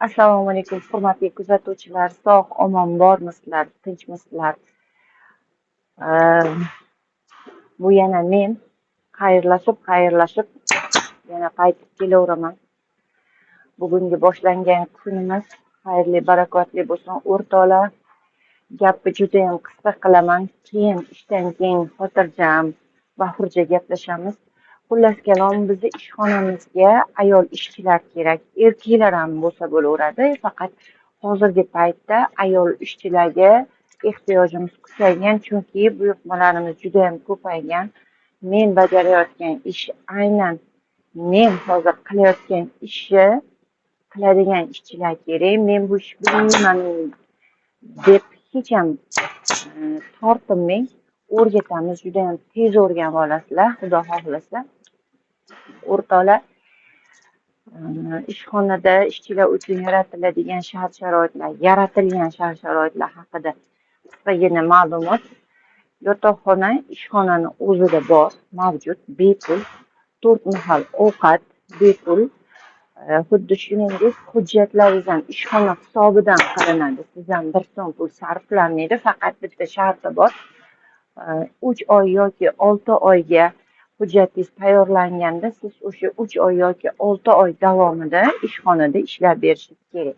Assalomu alaykum, hurmatli kuzatuvchilar. Sog' omon bormisizlar, tinchmisizlar? Bu yana men xayrlashib yana qaytib kelaveraman. Bugungi boshlangan kunimiz xayrli, barakotli bo'lsin. O'rtoqlar, gapni juda ham qisqa qilaman. Keyin ishdan keyin xotirjam, bahurja gaplashamiz. Xullas kalom, bizni ishxonamizga ayol ishchilar kerak. Erkaklar ham bo'lsa bo'laveradi. Faqat hozirgi paytda ayol ishchilarga ehtiyojimiz kuchaygan, chunki buyurtmalarimiz juda ham ko'paygan. Men bajarayotgan ish aynan men hozir qilayotgan ishni qiladigan ishchilar kerak. Men bu ishni bilmayman deb hech ham tortinmang. O'rgatamiz, juda ham tez o'rganib olasizlar, xudo xohlasa. O'rtoqlar, ishxonada ishchilar uchun yaratilgan shart-sharoitlar haqida qisqagina ma'lumot. Yotoqxona ishxonani o'zida bor, mavjud, bepul. 4 mahal ovqat bepul. Xuddi shuningdek, hujjatlaringiz ham ishxona hisobidan qilinadi. Sizdan 1 so'm pul sarflanmaydi. Faqat bitta sharti bor. 3 oy yoki 6 oyga hujjatingiz tayyorlanganda siz o'sha 3 oy yoki 6 oy davomida ishxonada ishlab berishingiz kerak.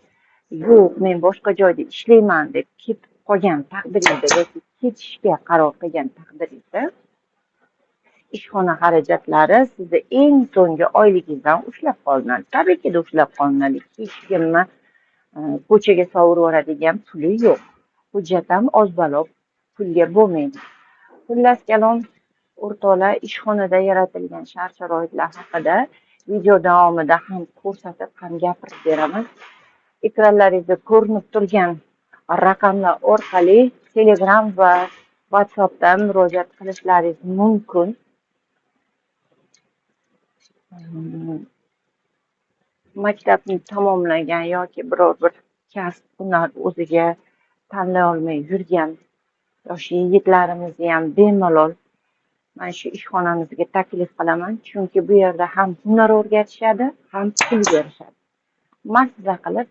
Yo'q, men boshqa joyda ishlayman deb ketib qolgan taqdiringizda yoki ketishga qaror qilgan taqdiringizda ishxona xarajatlari sizni eng so'nggi oyligingizdan ushlab qolinadi. Tabiiyki ushlab qolinadi. Hech kimni ko'chaga sovurib yuboradigan puli yo'q. Hujjat ham ozbaloq pulga bo'lmaydi. Xullas kalom, o'rtoqlar, ishxonada yaratilgan shart-sharoitlar haqida video davomida ham ko'rsatib, ham gapirib beramiz. Ekranlaringizda ko'rinib turgan raqamlar orqali Telegram va WhatsAppdan murojaat qilishlaringiz mumkin. Maktabni tamomlagan yoki biror bir kasb, hunar o'ziga tanlay olmay yurgan yosh yigitlarimizni ham bemalol mana shu ishxonamizga taklif qilaman. Chunki bu yerda ham hunar o'rgatishadi, ham pul berishadi. Maza qilib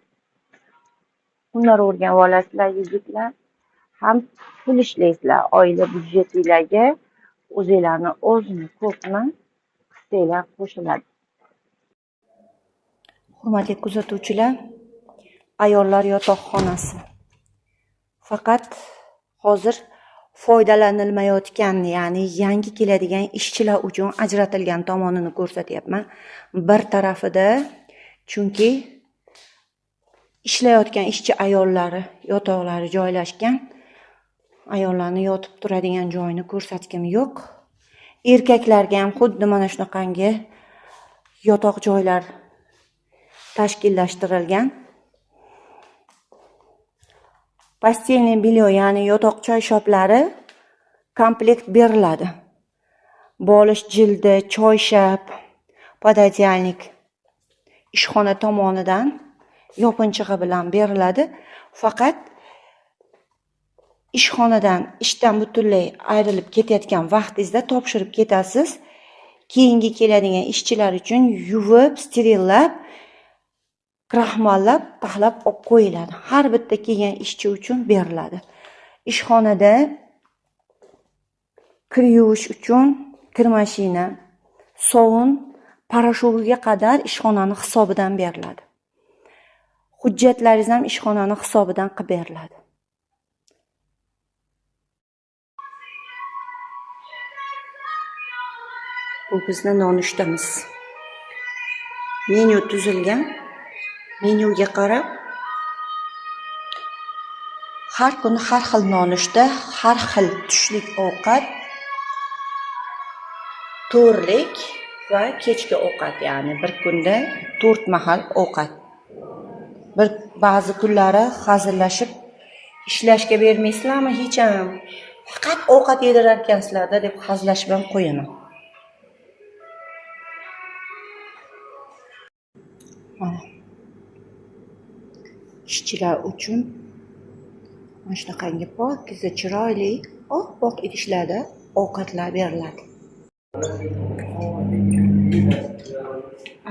hunar o'rganib olasizlar yigitlar, ham pul ishlaysizlar. Oila byudjetinglarga o'zinglarni ozmi ko'pmi hissanglar qo'shiladi. Hurmatli kuzatuvchilar, ayollar yotoqxonasi. Faqat hozir foydalanilmayotgan, ya'ni yangi keladigan ishchilar uchun ajratilgan tomonini ko'rsatyapman. Bir tarafida, chunki ishlayotgan ishchi ayollari yotoqlari joylashgan, ayollarni yotib turadigan joyini ko'rsatgim yo'q. Erkaklarga ham xuddi mana shunaqangi yotoq joylar tashkillashtirilgan. Postelniy belyo, ya'ni yotoq choyshablari komplekt beriladi. Bolish jildi, choyshab, pododiyalnik ishxona tomonidan yopinchig'i bilan beriladi. Faqat ishdan butunlay ayrilib ketayotgan vaqtingizda topshirib ketasiz. Keyingi keladigan ishchilar uchun yuvib, sterillab, kraxmallab, taxlab olib qo'yiladi. Har bitta kelgan ishchi uchun beriladi. Ishxonada kir yuvish uchun kir mashina, sovun, parashugiga qadar ishxonani hisobidan beriladi. Hujjatlaringiz ham ishxonani hisobidan qilib beriladi. Bu bizni nonushtamiz. Menyu tuzilgan. Menyuga qarab, har kuni har xil nonushta, har xil tushlik ovqat, to'rlik va kechki ovqat, ya'ni bir kunda 4 mahal ovqat. Ba'zi kunlari hazillashib ishlashga bermaysizlarmi? Hech ham faqat ovqat yedirar ekansizlar-da deb hazillashib ham qo'yaman. Mana ishchilar uchun mana shunaqangi pokiza, chiroyli, oq idishlarda ovqatlar beriladi.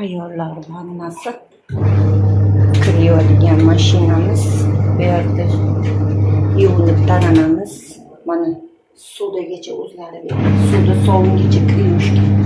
Ayollar vannasi, kir yuvadigan mashinamiz. Bu yerda yuvinib taranamiz. Mana suvdagacha o'zlari beradi. Suvda sovungacha kiryushgan.